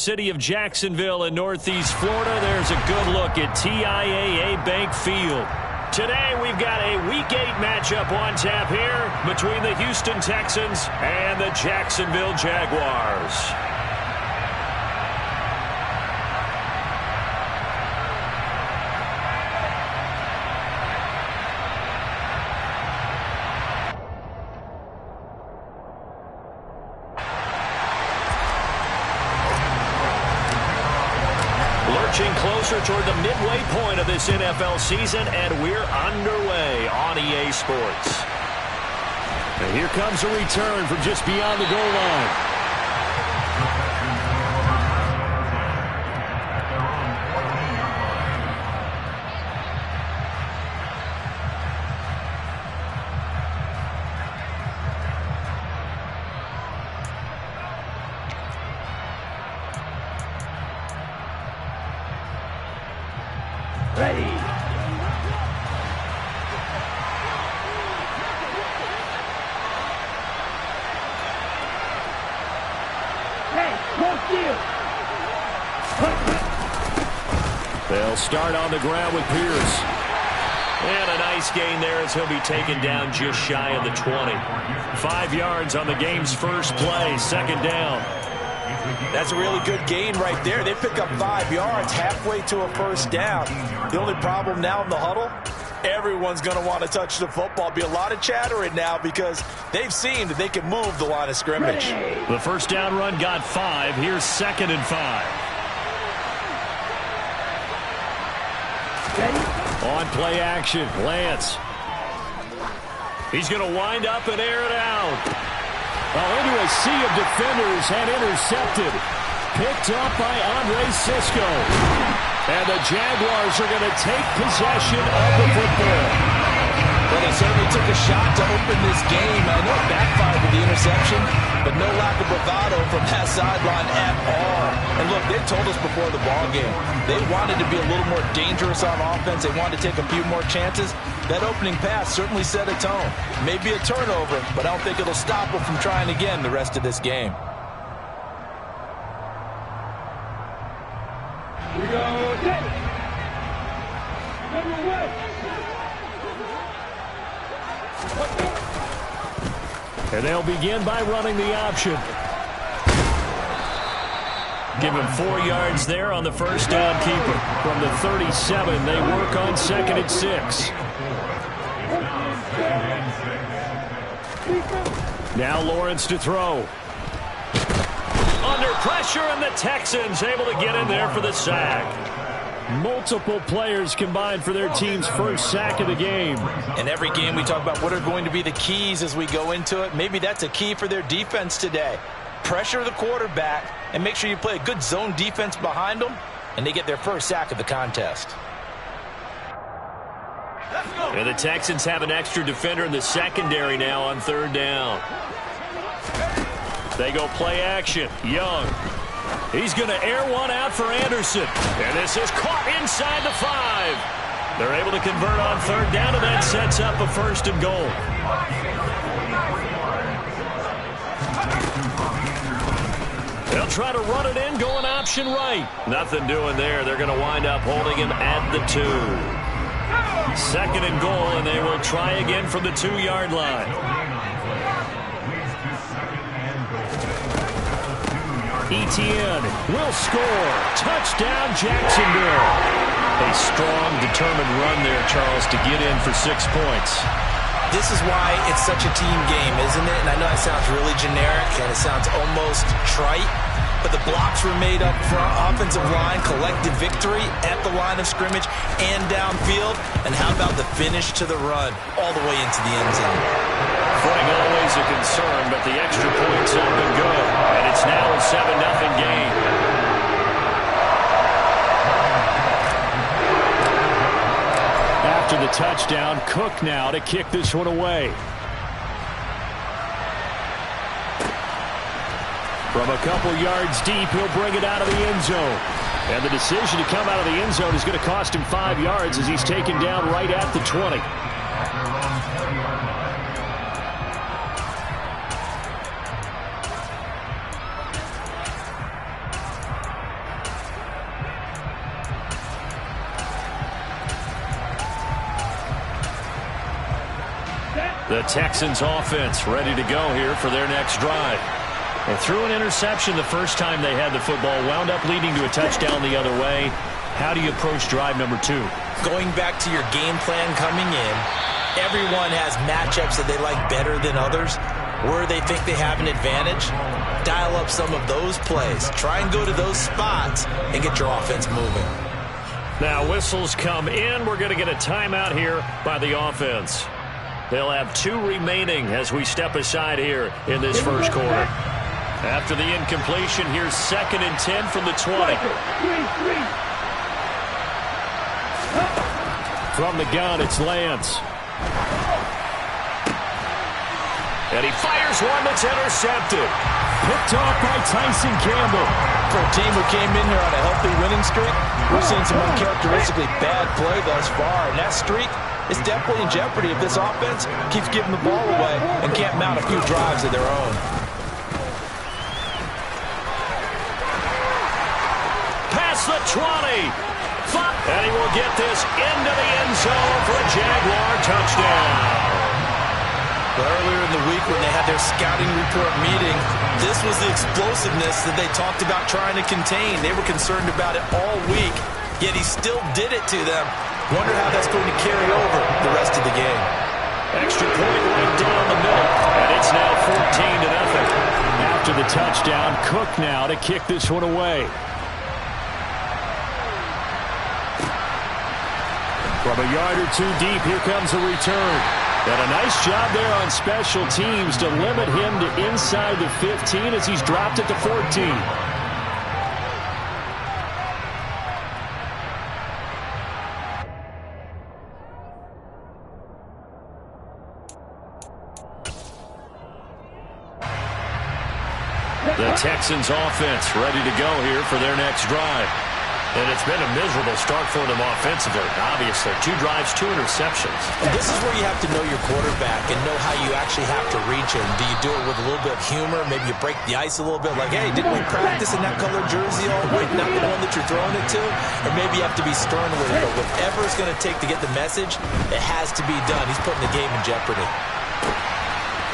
city of Jacksonville in Northeast Florida. There's a good look at TIAA Bank Field. Today we've got a Week 8 matchup on tap here between the Houston Texans and the Jacksonville Jaguars. Closer toward the midway point of this NFL season, and we're underway on EA Sports. And here comes a return from just beyond the goal line. Ready. Hey, what's you? They'll start on the ground with Pierce. And a nice gain there as he'll be taken down just shy of the 20. 5 yards on the game's first play, second down. That's a really good gain right there. They pick up 5 yards halfway to a first down. The only problem now in the huddle, everyone's going to want to touch the football. Be a lot of chattering now because they've seen that they can move the line of scrimmage. The first down run got 5. Here's 2nd and 5. On play action, Lance. He's going to wind up and air it out. Into a sea of defenders and intercepted. Picked up by Andre Cisco. And the Jaguars are going to take possession of the football. Well, they certainly took a shot to open this game. I know it backfired with the interception, but no lack of bravado from that sideline at all. And look, they told us before the ball game, they wanted to be a little more dangerous on offense. They wanted to take a few more chances. That opening pass certainly set a tone. Maybe a turnover, but I don't think it'll stop them from trying again the rest of this game. We go, David. Number 1. And they'll begin by running the option. Give him 4 yards there on the first down keeper. From the 37, they work on 2nd and 6. Now Lawrence to throw. Under pressure, and the Texans able to get in there for the sack. Multiple players combined for their team's first sack of the game. In every game we talk about what are going to be the keys as we go into it. Maybe that's a key for their defense today. Pressure the quarterback and make sure you play a good zone defense behind them, and they get their first sack of the contest. And the Texans have an extra defender in the secondary now on 3rd down. They go play action. Young. He's going to air one out for Anderson. And this is caught inside the 5. They're able to convert on 3rd down, and that sets up a 1st and goal. They'll try to run it in, going option right. Nothing doing there. They're going to wind up holding him at the 2. 2nd and goal, and they will try again from the 2-yard line. Etienne will score. Touchdown, Jacksonville. A strong, determined run there, Charles, to get in for 6 points. This is why it's such a team game, isn't it? And I know it sounds really generic and it sounds almost trite, but the blocks were made up front, offensive line, collected victory at the line of scrimmage and downfield. And how about the finish to the run all the way into the end zone? Footing always a concern, but the extra points have been good. And it's now a 7-0 game. After the touchdown, Cook now to kick this one away. From a couple yards deep, he'll bring it out of the end zone. And the decision to come out of the end zone is going to cost him 5 yards as he's taken down right at the 20. The Texans offense ready to go here for their next drive. They threw an interception the first time they had the football, wound up leading to a touchdown the other way. How do you approach drive number 2? Going back to your game plan coming in, everyone has matchups that they like better than others. Where they think they have an advantage, dial up some of those plays. Try and go to those spots and get your offense moving. Now whistles come in. We're going to get a timeout here by the offense. They'll have 2 remaining as we step aside here in this first quarter. After the incompletion, here's 2nd and 10 from the 20. From the gun, it's Lance. And he fires one that's intercepted. Picked off by Tyson Campbell. For a team who came in here on a healthy winning streak, we've seen some uncharacteristically bad play thus far. And that streak is definitely in jeopardy if this offense keeps giving the ball away and can't mount a few drives of their own. Past the 20. And he will get this into the end zone for a Jaguar touchdown. Earlier in the week when they had their scouting report meeting, this was the explosiveness that they talked about trying to contain. They were concerned about it all week, yet he still did it to them. Wonder how that's going to carry over the rest of the game. Extra point right down the middle, and it's now 14-0. After the touchdown, Cook now to kick this one away. From a yard or 2 deep, here comes a return. And a nice job there on special teams to limit him to inside the 15 as he's dropped it to 14. The Texans offense ready to go here for their next drive. And it's been a miserable start for them offensively. Obviously, 2 drives, 2 interceptions. And this is where you have to know your quarterback and know how you actually have to reach him. Do you do it with a little bit of humor? Maybe you break the ice a little bit, like, hey, didn't we practice in that colored jersey all week, not the one that you're throwing it to? Or maybe you have to be stern with it. But whatever it's going to take to get the message, it has to be done. He's putting the game in jeopardy.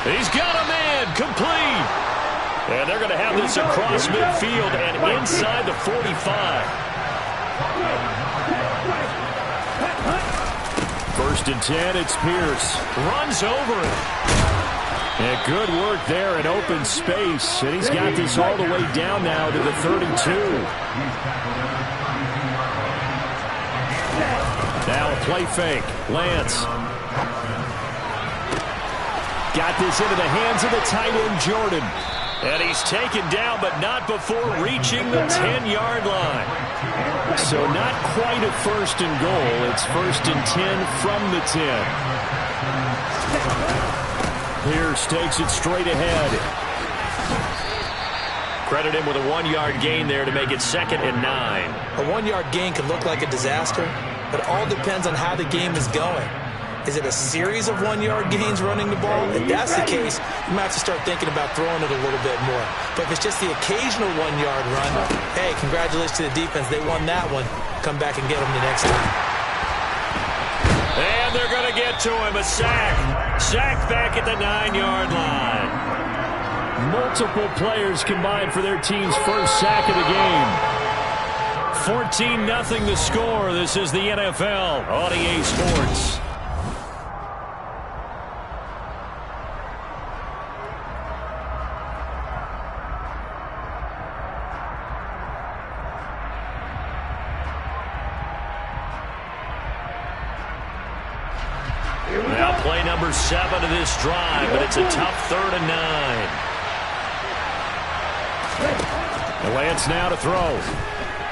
He's got a man, complete. And they're going to have this across midfield and inside the 45. 1st and 10, it's Pierce. Runs over it. And good work there in open space. And he's got this all the way down now to the 32. Now a play fake. Lance. Got this into the hands of the tight end, Jordan. And he's taken down, but not before reaching the 10-yard line. So not quite a 1st and goal. It's 1st and 10 from the 10. Pierce takes it straight ahead. Credit him with a 1-yard gain there to make it 2nd and 9. A 1-yard gain can look like a disaster, but it all depends on how the game is going. Is it a series of 1-yard gains running the ball? If that's the case, you might have to start thinking about throwing it a little bit more. But if it's just the occasional 1-yard run, hey, congratulations to the defense. They won that one. Come back and get them the next time. And they're going to get to him. A sack. Sack back at the 9-yard line. Multiple players combined for their team's first sack of the game. 14-0 the score. This is the NFL on EA Sports. Now play number 7 of this drive, but it's a tough 3rd and 9. Lance now to throw.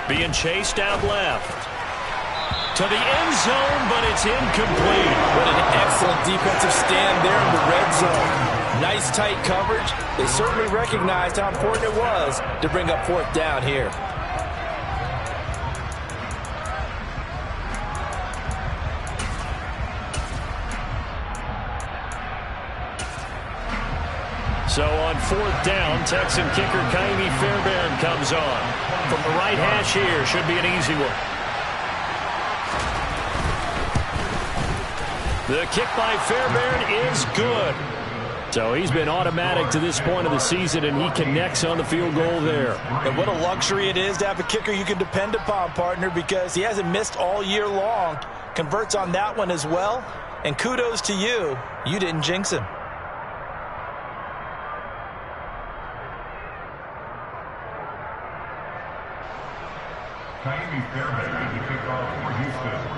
Being chased out left. To the end zone, but it's incomplete. What an excellent defensive stand there in the red zone. Nice tight coverage. They certainly recognized how important it was to bring up 4th down here. So on 4th down, Texan kicker Ka'imi Fairbairn comes on. From the right hash here, should be an easy one. The kick by Fairbairn is good. So he's been automatic to this point of the season, and he connects on the field goal there. And what a luxury it is to have a kicker you can depend upon, partner, because he hasn't missed all year long. Converts on that one as well. And kudos to you. You didn't jinx him. Ka'imi Fairbairn to kick off for Houston.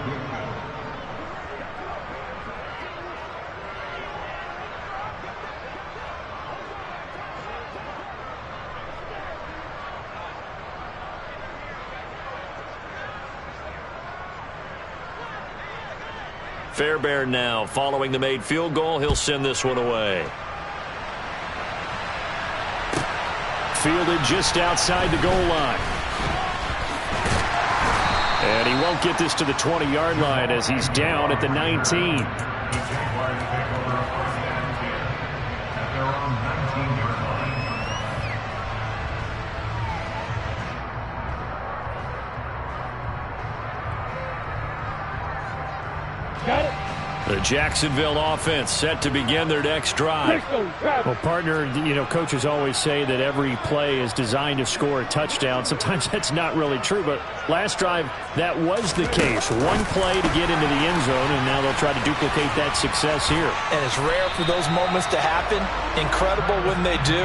Fairbairn now following the made field goal. He'll send this one away. Fielded just outside the goal line. And he won't get this to the 20-yard line as he's down at the 19. Got it. The Jacksonville offense set to begin their next drive. Well, partner, coaches always say that every play is designed to score a touchdown. Sometimes that's not really true, but last drive, that was the case. One play to get into the end zone, and now they'll try to duplicate that success here. And it's rare for those moments to happen. Incredible when they do.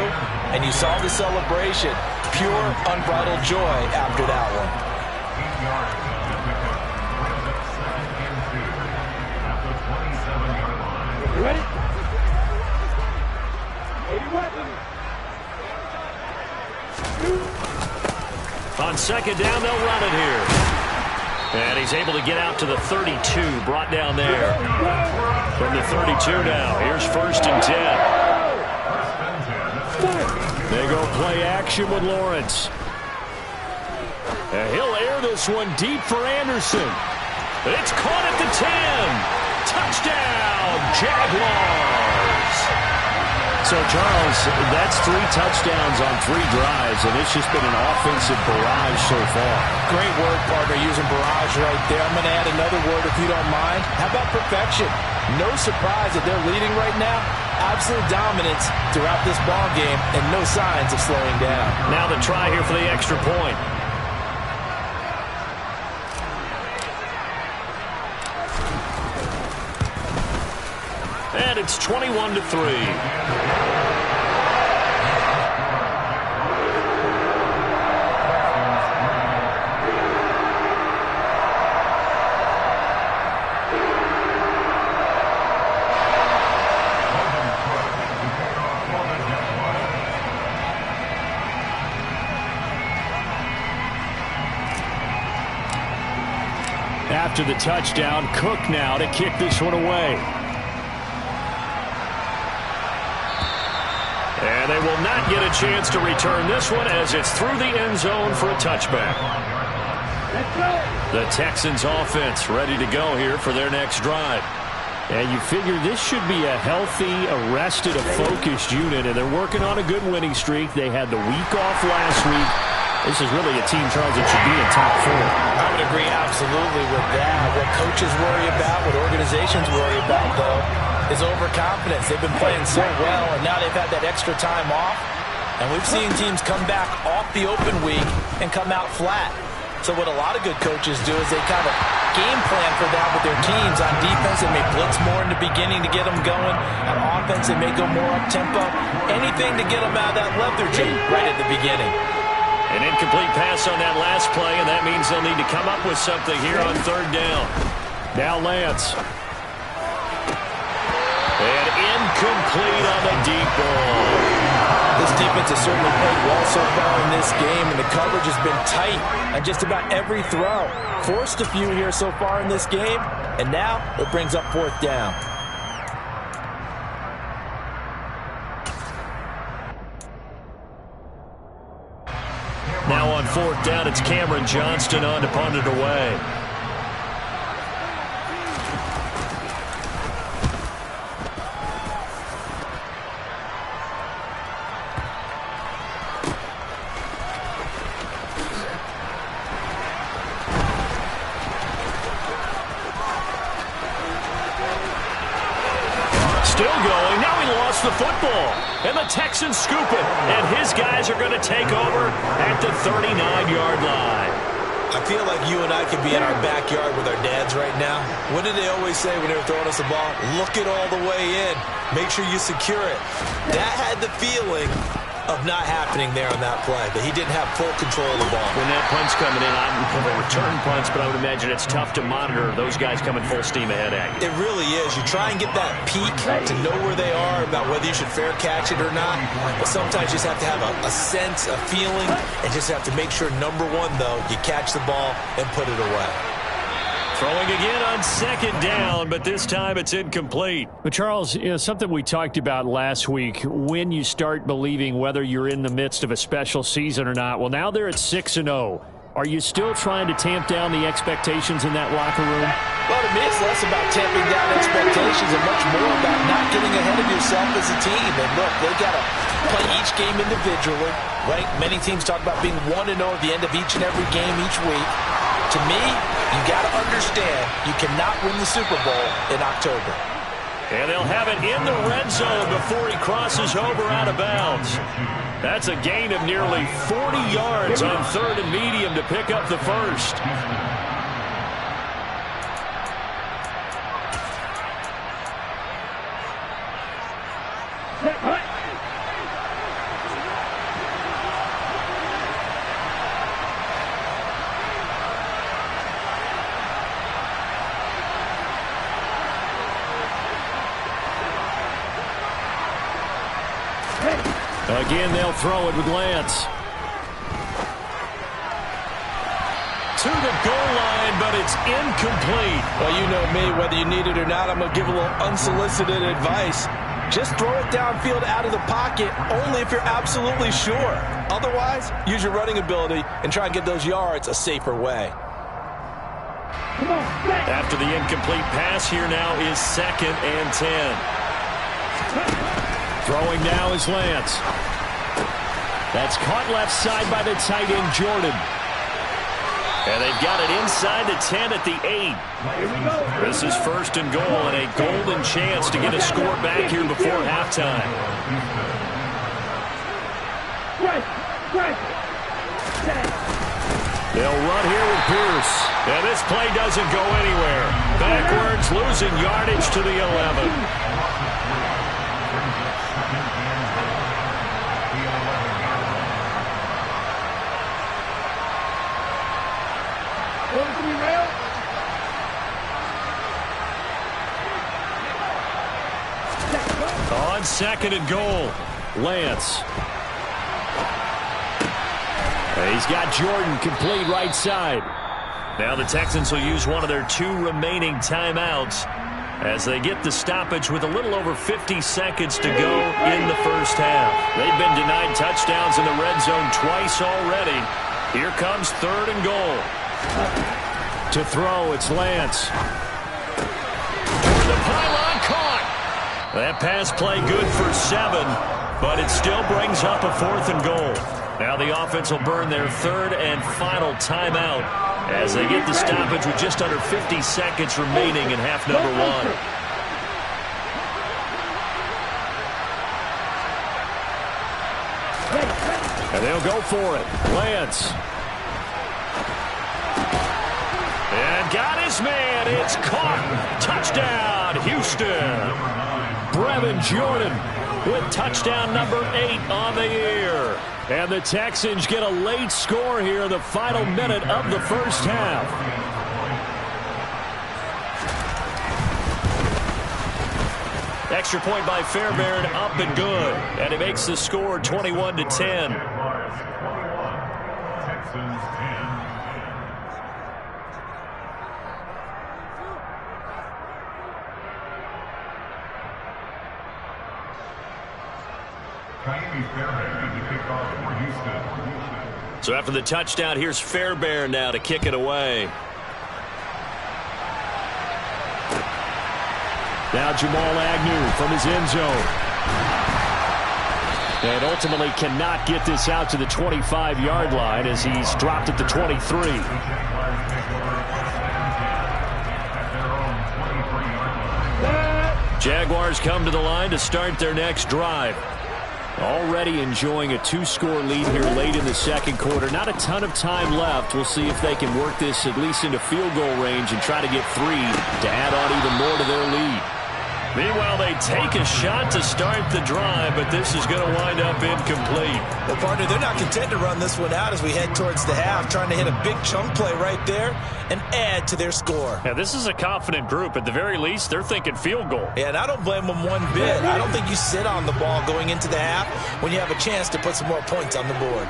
And you saw the celebration. Pure, unbridled joy after that one. You ready? 81. On second down, they'll run it here. And he's able to get out to the 32, brought down there. From the 32 now, here's 1st and 10. They go play action with Lawrence. And he'll air this one deep for Anderson. It's caught at the 10. Touchdown, Jaguars! So, Charles, that's 3 touchdowns on 3 drives, and it's just been an offensive barrage so far. Great word, partner, using barrage right there. I'm going to add another word if you don't mind. How about perfection? No surprise that they're leading right now. Absolute dominance throughout this ball game and no signs of slowing down. Now the try here for the extra point. And it's 21-3. After the touchdown, Cook now to kick this one away. And they will not get a chance to return this one as it's through the end zone for a touchback. The Texans offense ready to go here for their next drive. And you figure this should be a healthy, arrested, a focused unit, and they're working on a good winning streak. They had the week off last week. This is really a team, Charles, that should be in top 4. I would agree absolutely with that. What coaches worry about, what organizations worry about, though, is overconfidence. They've been playing so well, and now they've had that extra time off. And we've seen teams come back off the open week and come out flat. So what a lot of good coaches do is they kind of game plan for that with their teams. On defense, they may blitz more in the beginning to get them going. On offense, they may go more up-tempo. Anything to get them out of that lethargy right at the beginning. An incomplete pass on that last play, and that means they'll need to come up with something here on 3rd down. Now Lance. And incomplete on the deep ball. This defense has certainly played well so far in this game, and the coverage has been tight on just about every throw. Forced a few here so far in this game, and now it brings up 4th down. Now on 4th down, it's Cameron Johnston on to punt it away. gets the football. And the Texans scoop it. And his guys are going to take over at the 39-yard line. I feel like you and I could be in our backyard with our dads right now. What did they always say when they were throwing us the ball? Look it all the way in. Make sure you secure it. That had the feeling of not happening there on that play, that he didn't have full control of the ball. When that punt's coming in, I don't have a return punts, but I would imagine it's tough to monitor those guys coming full steam ahead at you. It really is. You try and get that peek to know where they are, about whether you should fair catch it or not. But sometimes you just have to have a sense, a feeling, and just have to make sure, number one, though, you catch the ball and put it away. Throwing again on second down, but this time it's incomplete. But Charles, something we talked about last week, when you start believing whether you're in the midst of a special season or not. Well, now they're at 6-0. Are you still trying to tamp down the expectations in that locker room? Well, to me, it's less about tamping down expectations and much more about not getting ahead of yourself as a team. And look, they got to play each game individually, right? Many teams talk about being 1-0 at the end of each and every game each week. To me, you got to understand you cannot win the Super Bowl in October. And they'll have it in the red zone before he crosses over out of bounds. That's a gain of nearly 40 yards on third and medium to pick up the first. Again, they'll throw it with Lance. To the goal line, but it's incomplete. Well, you know me, whether you need it or not, I'm going to give a little unsolicited advice. Just throw it downfield out of the pocket, only if you're absolutely sure. Otherwise, use your running ability and try and get those yards a safer way. After the incomplete pass, here now is 2nd and 10. Throwing now is Lance. That's caught left side by the tight end, Jordan. And they've got it inside the 10 at the 8. This is 1st and goal and a golden chance to get a score back here before halftime. They'll run here with Pierce. And this play doesn't go anywhere. Backwards, losing yardage to the 11. On 2nd and goal, Lance. He's got Jordan complete right side. Now the Texans will use one of their 2 remaining timeouts as they get the stoppage with a little over 50 seconds to go in the first half. They've been denied touchdowns in the red zone twice already. Here comes 3rd and goal. To throw, it's Lance. The pylon caught. That pass play good for 7, but it still brings up a 4th and goal. Now the offense will burn their 3rd and final timeout as they get the stoppage with just under 50 seconds remaining in half number 1. And they'll go for it. Lance. And got his man. It's caught. Touchdown, Houston. Brevin Jordan with touchdown number 8 on the year. And the Texans get a late score here in the final minute of the first half. Extra point by Fairbairn, up and good. And it makes the score 21-10. Texans 10. So after the touchdown, here's Fairbairn now to kick it away. Now Jamal Agnew from his end zone. And ultimately cannot get this out to the 25-yard line as he's dropped at the 23. Jaguars come to the line to start their next drive. Already enjoying a 2-score lead here late in the second quarter. Not a ton of time left. We'll see if they can work this at least into field goal range and try to get 3 to add on even more to their lead. Meanwhile, they take a shot to start the drive, but this is going to wind up incomplete. Well, partner, they're not content to run this one out as we head towards the half, trying to hit a big chunk play right there and add to their score. Yeah, this is a confident group. At the very least, they're thinking field goal. Yeah, and I don't blame them one bit. I don't think you sit on the ball going into the half when you have a chance to put some more points on the board.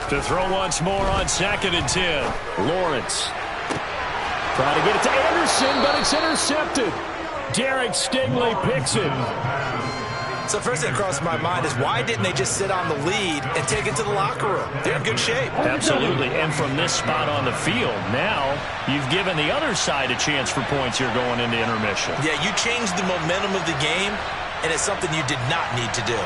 To throw once more on 2nd and 10. Lawrence. Trying to get it to Anderson, but it's intercepted. Derek Stingley picks it. So first thing that crosses my mind is why didn't they just sit on the lead and take it to the locker room? They're in good shape. Absolutely. And from this spot on the field, now you've given the other side a chance for points here going into intermission. Yeah, you changed the momentum of the game, and it's something you did not need to do.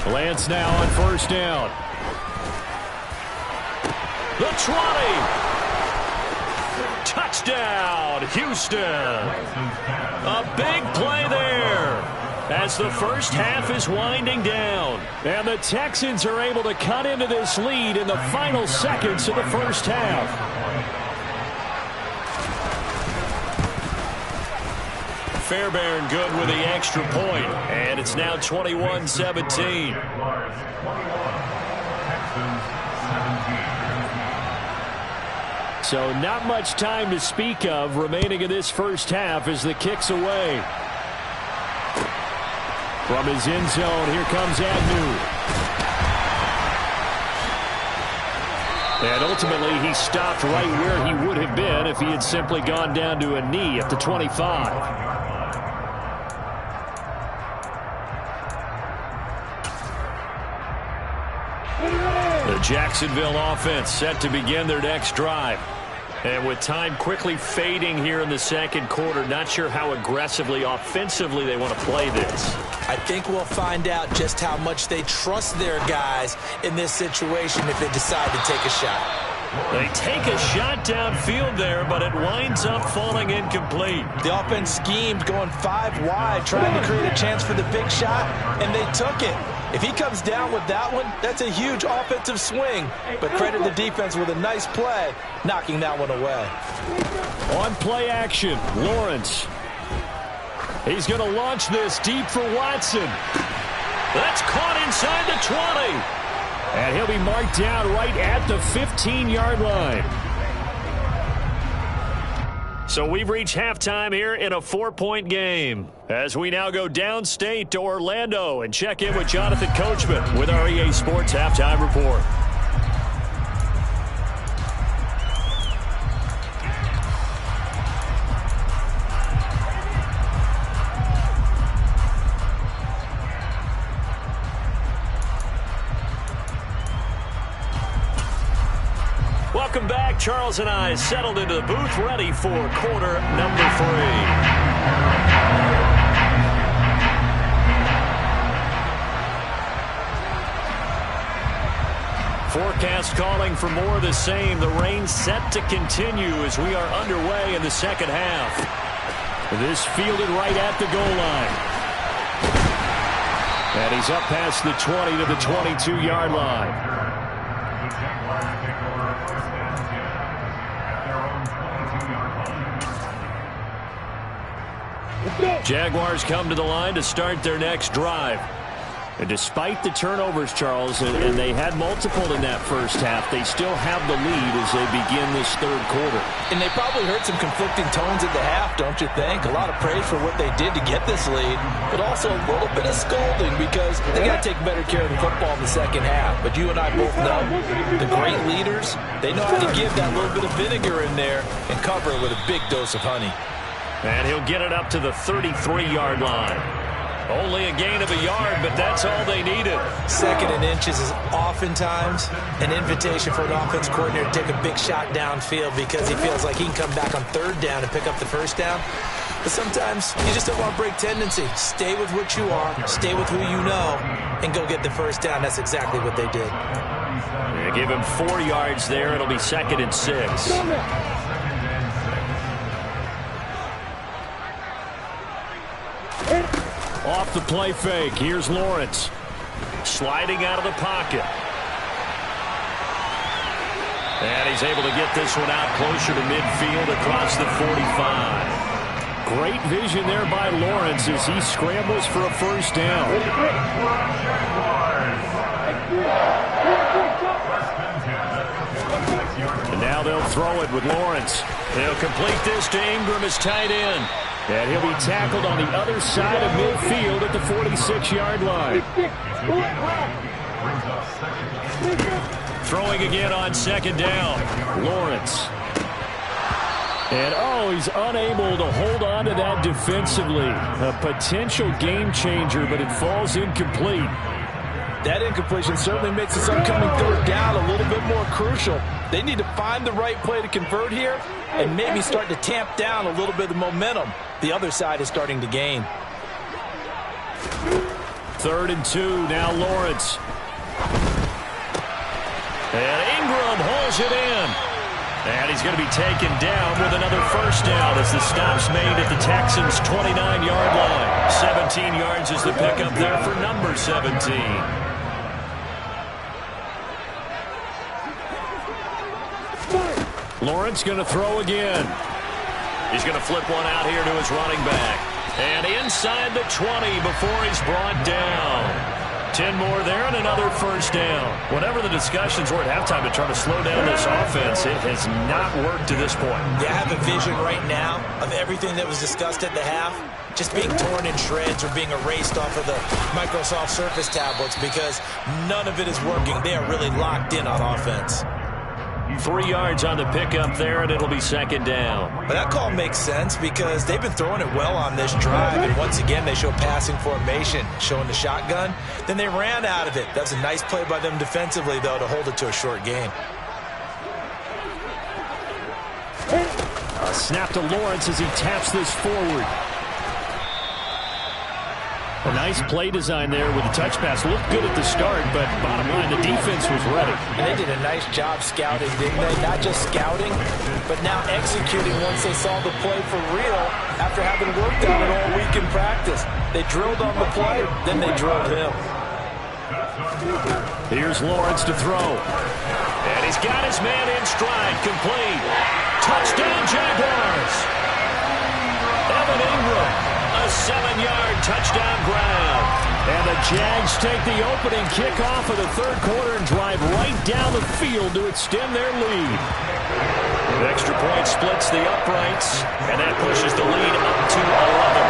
Lance now on 1st down. The 20. Touchdown, Houston. A big play there as the first half is winding down. And the Texans are able to cut into this lead in the final seconds of the first half. Fairbairn good with the extra point, and it's now 21-17. So not much time to speak of remaining in this first half as the kick's away. From his end zone, here comes Agnew. And ultimately, he stopped right where he would have been if he had simply gone down to a knee at the 25. The Jacksonville offense set to begin their next drive. And with time quickly fading here in the second quarter, not sure how aggressively, offensively they want to play this. I think we'll find out just how much they trust their guys in this situation if they decide to take a shot. They take a shot downfield there, but it winds up falling incomplete. The offense schemed going 5 wide, trying to create a chance for the big shot, and they took it. If he comes down with that one, that's a huge offensive swing. But credit the defense with a nice play, knocking that one away. On play action, Lawrence. He's going to launch this deep for Watson. That's caught inside the 20. And he'll be marked down right at the 15-yard line. So we've reached halftime here in a 4-point game as we now go downstate to Orlando and check in with Jonathan Coachman with our EA Sports Halftime Report. Welcome back. Charles and I settled into the booth, ready for quarter number 3. Forecast calling for more of the same. The rain set to continue as we are underway in the second half. This fielded right at the goal line. And he's up past the 20 to the 22-yard line. Jaguars come to the line to start their next drive. And despite the turnovers, Charles, and they had multiple in that first half, they still have the lead as they begin this third quarter. And they probably heard some conflicting tones at the half, don't you think? A lot of praise for what they did to get this lead, but also a little bit of scolding because they got to take better care of the football in the second half. But you and I both know the great leaders, they know how to give that little bit of vinegar in there and cover it with a big dose of honey. And he'll get it up to the 33-yard line. Only a gain of a yard, but that's all they needed. 2nd and inches is oftentimes an invitation for an offense coordinator to take a big shot downfield because he feels like he can come back on 3rd down and pick up the 1st down. But sometimes you just don't want to break tendency. Stay with what you are, stay with who you know, and go get the 1st down. That's exactly what they did. They give him 4 yards there. It'll be 2nd and 6. Off the play fake. Here's Lawrence. Sliding out of the pocket. And he's able to get this one out closer to midfield across the 45. Great vision there by Lawrence as he scrambles for a 1st down. And now they'll throw it with Lawrence. They'll complete this to Ingram as tight end. And he'll be tackled on the other side of midfield at the 46-yard line. Throwing again on 2nd down. Lawrence. And, he's unable to hold on to that defensively. A potential game changer, but it falls incomplete. That incompletion certainly makes this upcoming 3rd down a little bit more crucial. They need to find the right play to convert here and maybe start to tamp down a little bit of the momentum the other side is starting to gain. 3rd and 2, now Lawrence. And Ingram hauls it in. And he's going to be taken down with another 1st down as the stop's made at the Texans' 29-yard line. 17 yards is the pickup there for number 17. Lawrence going to throw again. He's going to flip one out here to his running back. And inside the 20 before he's brought down. 10 more there and another 1st down. Whatever the discussions were at halftime to try to slow down this offense, it has not worked to this point. Yeah, I have a vision right now of everything that was discussed at the half just being torn in shreds or being erased off of the Microsoft Surface tablets because none of it is working. They are really locked in on offense. 3 yards on the pickup there, and it'll be 2nd down. But that call makes sense because they've been throwing it well on this drive, and once again they show passing formation, showing the shotgun. Then they ran out of it. That was a nice play by them defensively, though, to hold it to a short gain. A snap to Lawrence as he taps this forward. A nice play design there with the touch pass. Looked good at the start, but bottom line, the defense was ready. And they did a nice job scouting, didn't they? Not just scouting, but now executing once they saw the play for real after having worked on it all week in practice. They drilled on the play, then they drilled him. Here's Lawrence to throw. And he's got his man in stride, complete. Touchdown, Jaguars. Evan Ingram. A 7-yard touchdown ground. And the Jags take the opening kickoff of the 3rd quarter and drive right down the field to extend their lead. The extra point splits the uprights, and that pushes the lead up to 11.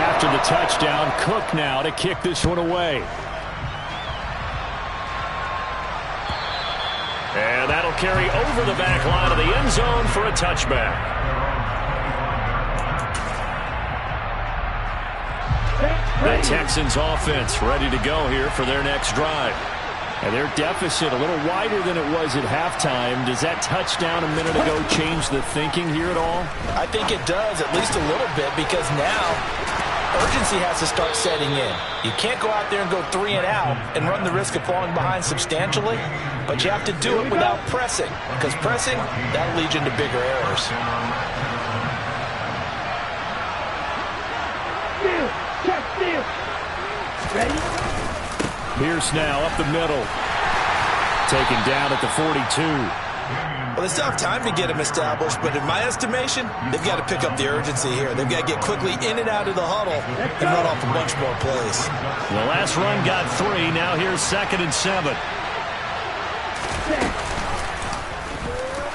After the touchdown, Cook now to kick this one away. And that'll carry over the back line of the end zone for a touchback. The Texans offense ready to go here for their next drive. And their deficit a little wider than it was at halftime. Does that touchdown a minute ago change the thinking here at all? I think it does, at least a little bit, because now urgency has to start setting in. You can't go out there and go 3 and out and run the risk of falling behind substantially, but you have to do it without pressing, because pressing, that'll lead you into bigger errors. Ready? Pierce now up the middle. Taken down at the 42. Well, they still have time to get him established, but in my estimation, they've got to pick up the urgency here. They've got to get quickly in and out of the huddle and run off a bunch more plays. The last run got 3. Now here's 2nd and 7.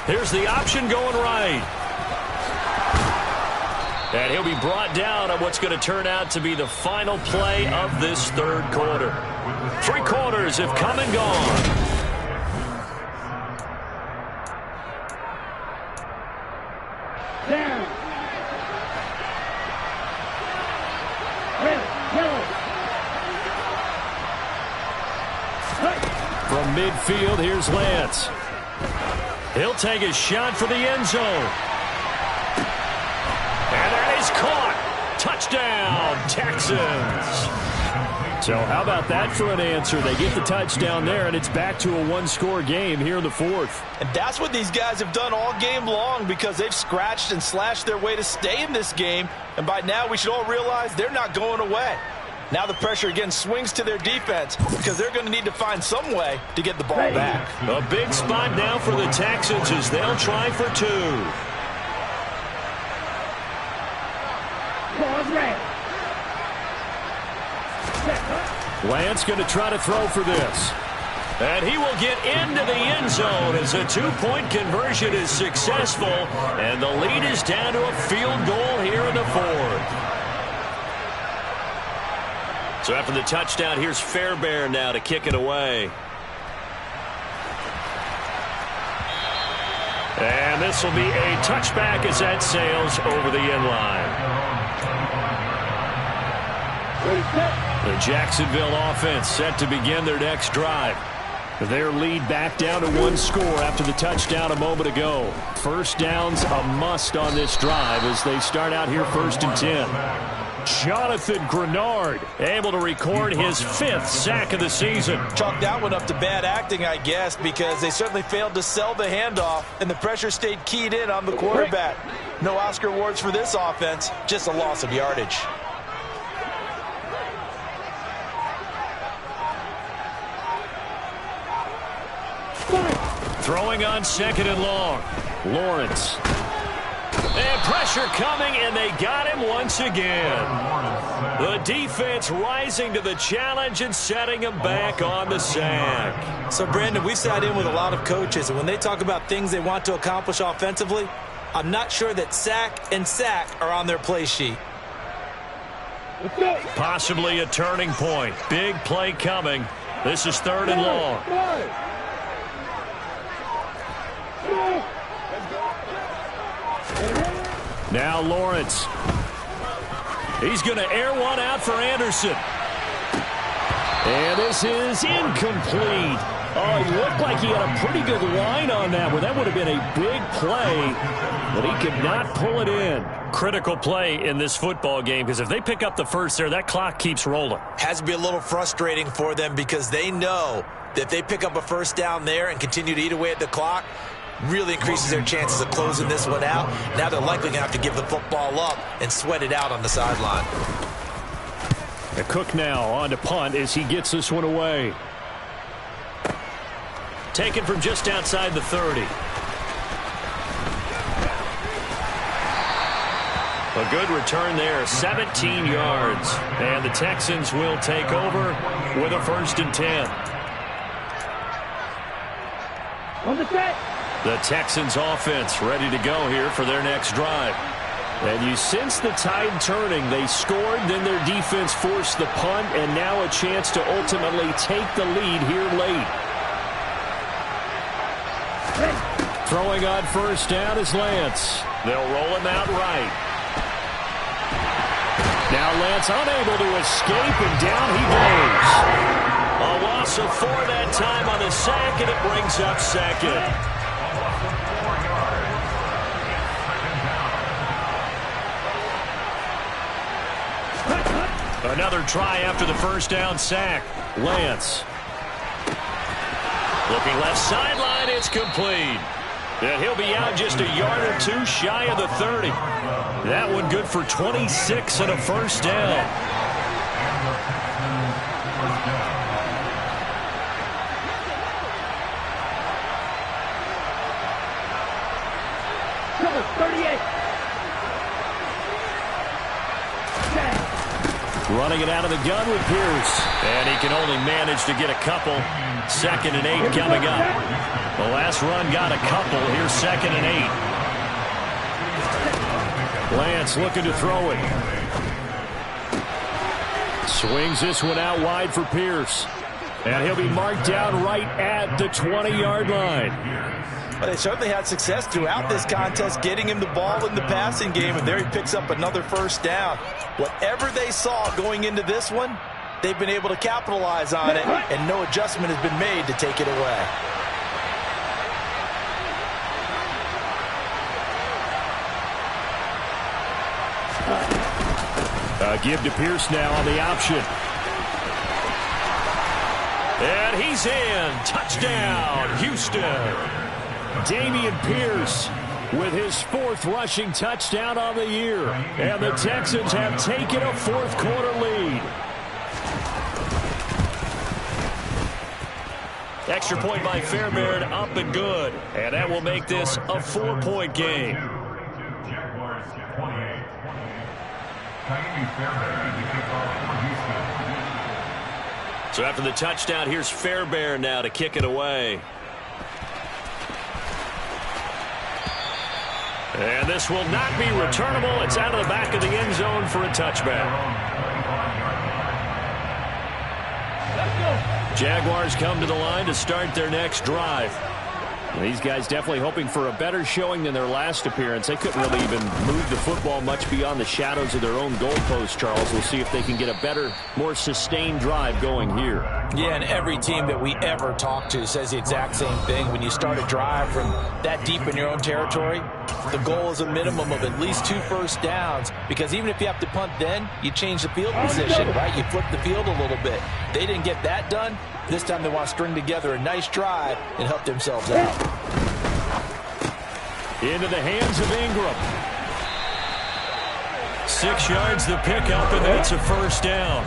Here's the option going right. And he'll be brought down on what's going to turn out to be the final play of this 3rd quarter. 3 quarters have come and gone. From midfield, here's Lance. He'll take a shot for the end zone. And that is caught. Touchdown, Texans. So how about that for an answer? They get the touchdown there, and it's back to a one-score game here in the fourth. And that's what these guys have done all game long, because they've scratched and slashed their way to stay in this game. And by now, we should all realize they're not going away. Now the pressure again swings to their defense, because they're going to need to find some way to get the ball back. A big spot now for the Texans as they'll try for two. Lance going to try to throw for this. And he will get into the end zone as a two-point conversion is successful. And the lead is down to a field goal here in the fourth. So after the touchdown, here's Fairbairn now to kick it away. And this will be a touchback as that sails over the end line. The Jacksonville offense set to begin their next drive. Their lead back down to one score after the touchdown a moment ago. First down's a must on this drive as they start out here 1st and 10. Jonathan Grenard able to record his 5th sack of the season. Chalk that one up to bad acting, I guess, because they certainly failed to sell the handoff, and the pressure stayed keyed in on the quarterback. No Oscar awards for this offense, just a loss of yardage. Throwing on 2nd and long. Lawrence. And pressure coming, and they got him once again. The defense rising to the challenge and setting him back on the sack. So, Brandon, we sat in with a lot of coaches, and when they talk about things they want to accomplish offensively, I'm not sure that sack and sack are on their play sheet. Possibly a turning point. Big play coming. This is 3rd and long. Now Lawrence. He's going to air one out for Anderson. And this is incomplete. Oh, he looked like he had a pretty good line on that one. That would have been a big play, but he could not pull it in. Critical play in this football game, because if they pick up the first there, that clock keeps rolling. Has to be a little frustrating for them, because they know that if they pick up a first down there and continue to eat away at the clock, really increases their chances of closing this one out. Now they're likely going to have to give the football up and sweat it out on the sideline. The Cook now on to punt as he gets this one away. Taken from just outside the 30. A good return there, 17 yards. And the Texans will take over with a 1st and 10. On the set. The Texans offense ready to go here for their next drive. And you sense the tide turning. They scored, then their defense forced the punt, and now a chance to ultimately take the lead here late. Throwing on 1st down is Lance. They'll roll him out right. Now Lance unable to escape, and down he goes. A loss of 4 that time on the sack, and it brings up 2nd. Another try after the 1st down sack. Lance. Looking left sideline, it's complete. And he'll be out just a yard or 2 shy of the 30. That one good for 26 and a 1st down. Number 38. Running it out of the gun with Pierce. And he can only manage to get a couple. 2nd and 8 coming up. The last run got a couple. Here's 2nd and 8. Lance looking to throw it. Swings this one out wide for Pierce. And he'll be marked down right at the 20-yard line. But they certainly had success throughout this contest getting him the ball in the passing game, and there he picks up another 1st down. Whatever they saw going into this one, they've been able to capitalize on it, and no adjustment has been made to take it away. Give to Pierce now on the option. And he's in. Touchdown, Houston. Dameon Pierce with his 4th rushing touchdown on the year. And the Texans have taken a 4th quarter lead. Extra point by Fairbairn, up and good. And that will make this a 4-point game. Jaguars 28. Ka'imi Fairbairn to kick off for Houston. So after the touchdown, here's Fairbairn now to kick it away. And this will not be returnable. It's out of the back of the end zone for a touchback. Jaguars come to the line to start their next drive. These guys definitely hoping for a better showing than their last appearance. They couldn't really even move the football much beyond the shadows of their own goalpost, Charles. We'll see if they can get a better, more sustained drive going here. Yeah, and every team that we ever talk to says the exact same thing. When you start a drive from that deep in your own territory, the goal is a minimum of at least 2 first downs, because even if you have to punt then, you change the field position, right? You flip the field a little bit. They didn't get that done. This time they want to string together a nice drive and help themselves out. Into the hands of Ingram. 6 yards the pickup, and that's a first down.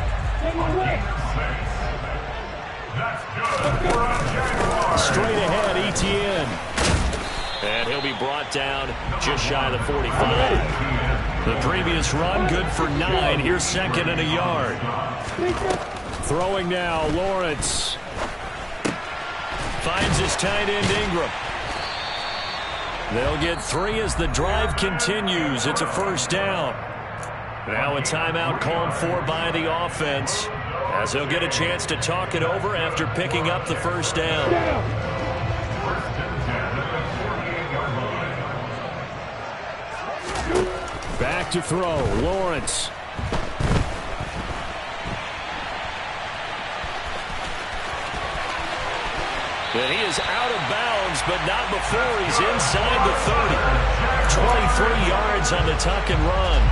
Straight ahead, Etienne. And he'll be brought down just shy of the 45. The previous run, good for 9. Here's 2nd and a yard. Throwing now, Lawrence. Finds his tight end, Ingram. They'll get 3 as the drive continues. It's a first down. Now a timeout called for by the offense, as they'll get a chance to talk it over after picking up the first down. Back to throw, Lawrence. And he is out of bounds, but not before he's inside the 30. 23 yards on the tuck and run.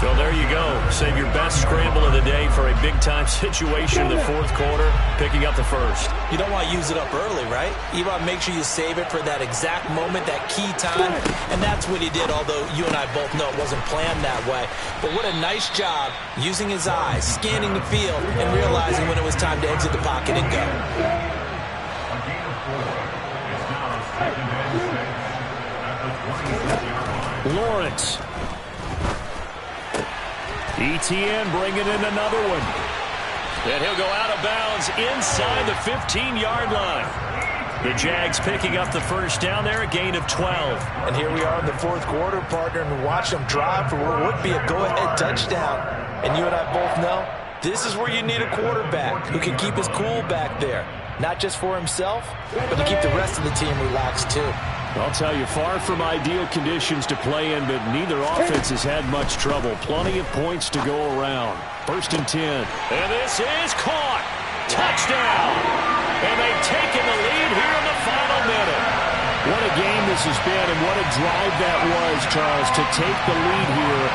So there you go. Save your best scramble of the day for a big-time situation in the 4th quarter, picking up the first. You don't want to use it up early, right? You want to make sure you save it for that exact moment, that key time. And that's what he did, although you and I both know it wasn't planned that way. But what a nice job using his eyes, scanning the field, and realizing when it was time to exit the pocket and go. Lawrence. Etienne bringing in another one. And he'll go out of bounds inside the 15-yard line. The Jags picking up the first down there, a gain of 12. And here we are in the 4th quarter, partner, and watch them drive for what would be a go-ahead touchdown. And you and I both know this is where you need a quarterback who can keep his cool back there. Not just for himself, but to keep the rest of the team relaxed too. I'll tell you, far from ideal conditions to play in, but neither offense has had much trouble. Plenty of points to go around. 1st and 10. And this is caught. Touchdown. And they've taken the lead here in the final minute. What a game this has been, and what a drive that was, Charles, to take the lead here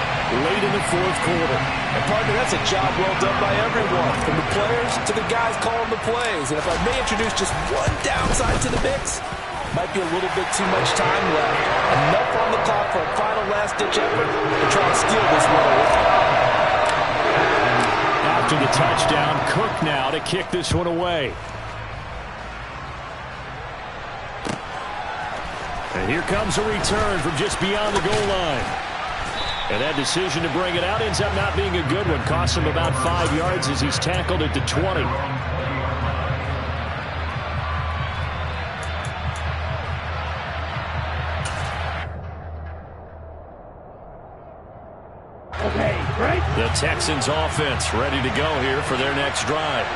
late in the 4th quarter. And partner, that's a job well done by everyone, from the players to the guys calling the plays. And if I may introduce just one downside to the mix, might be a little bit too much time left. Enough on the clock for a final last-ditch effort to try and steal this one away. After the touchdown, Cook now to kick this one away. And here comes a return from just beyond the goal line. And that decision to bring it out ends up not being a good one. Costs him about 5 yards as he's tackled at the 20. The Texans offense ready to go here for their next drive.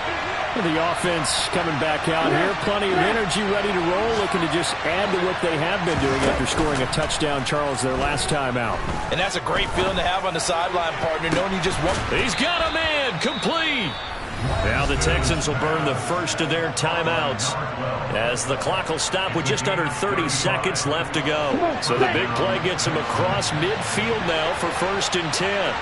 The offense coming back out here. Plenty of energy, ready to roll, looking to just add to what they have been doing after scoring a touchdown, Charles, their last time out. And that's a great feeling to have on the sideline, partner, knowing you just won. He's got a man, complete. Now the Texans will burn the first of their timeouts as the clock will stop with just under 30 seconds left to go. So the big play gets him across midfield now for 1st and 10.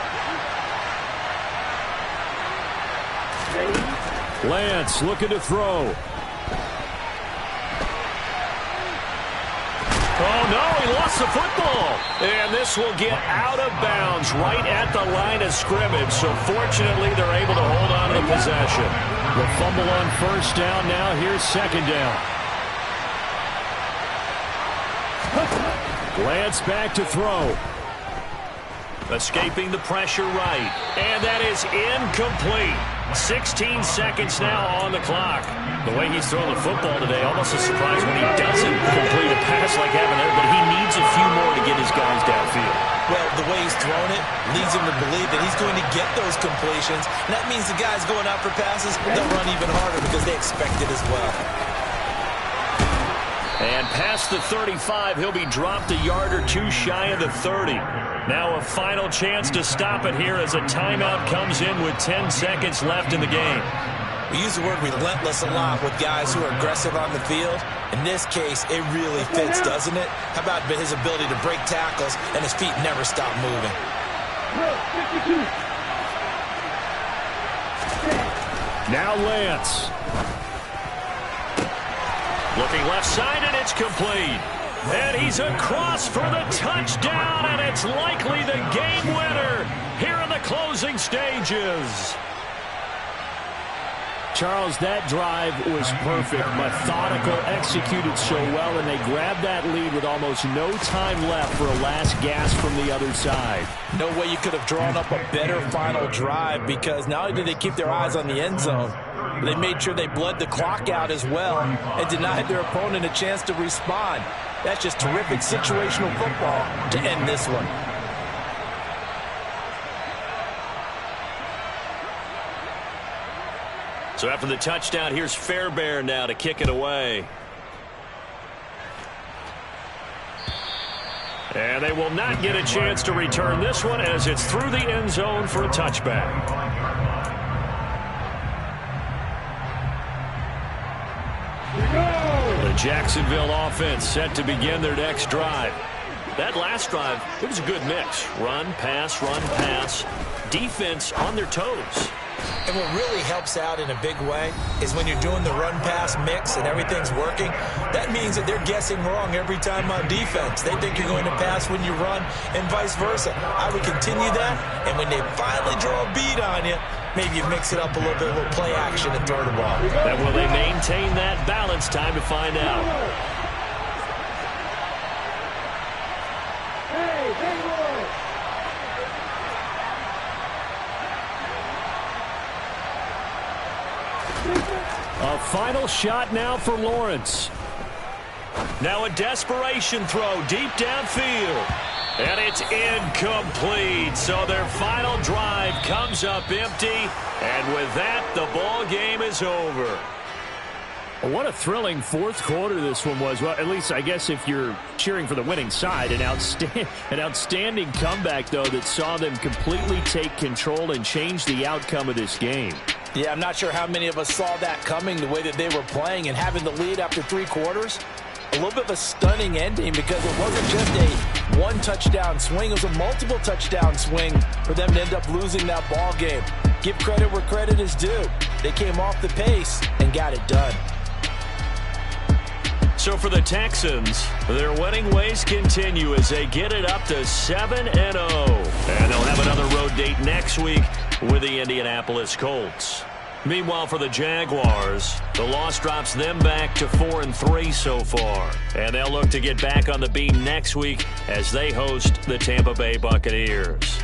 Lance looking to throw. Oh, no, he lost the football. And this will get out of bounds right at the line of scrimmage. So fortunately, they're able to hold on to the possession. The fumble on 1st down now. Here's 2nd down. Lance back to throw. Escaping the pressure right. And that is incomplete. 16 seconds now on the clock. The way he's throwing the football today, almost a surprise when he doesn't complete a pass like having there, but he needs a few more to get his guys downfield. Well, the way he's throwing it leads him to believe that he's going to get those completions. And that means the guys going out for passes, they'll run even harder because they expect it as well. And past the 35, he'll be dropped a yard or two shy of the 30. Now a final chance to stop it here as a timeout comes in with 10 seconds left in the game. We use the word relentless a lot with guys who are aggressive on the field. In this case, it really fits, doesn't it? How about his ability to break tackles and his feet never stop moving? Now Lance. Looking left side, and it's complete. And he's across for the touchdown, and it's likely the game winner here in the closing stages. Charles, that drive was perfect, methodical, executed so well, and they grabbed that lead with almost no time left for a last gasp from the other side. No way you could have drawn up a better final drive, because not only did they keep their eyes on the end zone, they made sure they bled the clock out as well and denied their opponent a chance to respond. That's just terrific situational football to end this one. So after the touchdown, here's Fairbairn now to kick it away. And they will not get a chance to return this one as it's through the end zone for a touchback. The Jacksonville offense set to begin their next drive. That last drive, it was a good mix. Run, pass, defense on their toes. And what really helps out in a big way is when you're doing the run-pass mix and everything's working, that means that they're guessing wrong every time on defense. They think you're going to pass when you run and vice versa. I would continue that, and when they finally draw a beat on you, maybe you mix it up a little bit, a little play action and throw the ball. And will they maintain that balance? Time to find out. A final shot now for Lawrence. Now a desperation throw deep downfield. And it's incomplete. So their final drive comes up empty. And with that, the ball game is over. What a thrilling fourth quarter this one was. Well, at least I guess if you're cheering for the winning side, an outstanding comeback, though, that saw them completely take control and change the outcome of this game. Yeah, I'm not sure how many of us saw that coming, the way that they were playing and having the lead after 3 quarters. A little bit of a stunning ending because it wasn't just a one-touchdown swing. It was a multiple touchdown swing for them to end up losing that ball game. Give credit where credit is due. They came off the pace and got it done. So for the Texans, their winning ways continue as they get it up to 7-0. And they'll have another road date next week with the Indianapolis Colts. Meanwhile, for the Jaguars, the loss drops them back to 4-3 so far. And they'll look to get back on the beam next week as they host the Tampa Bay Buccaneers.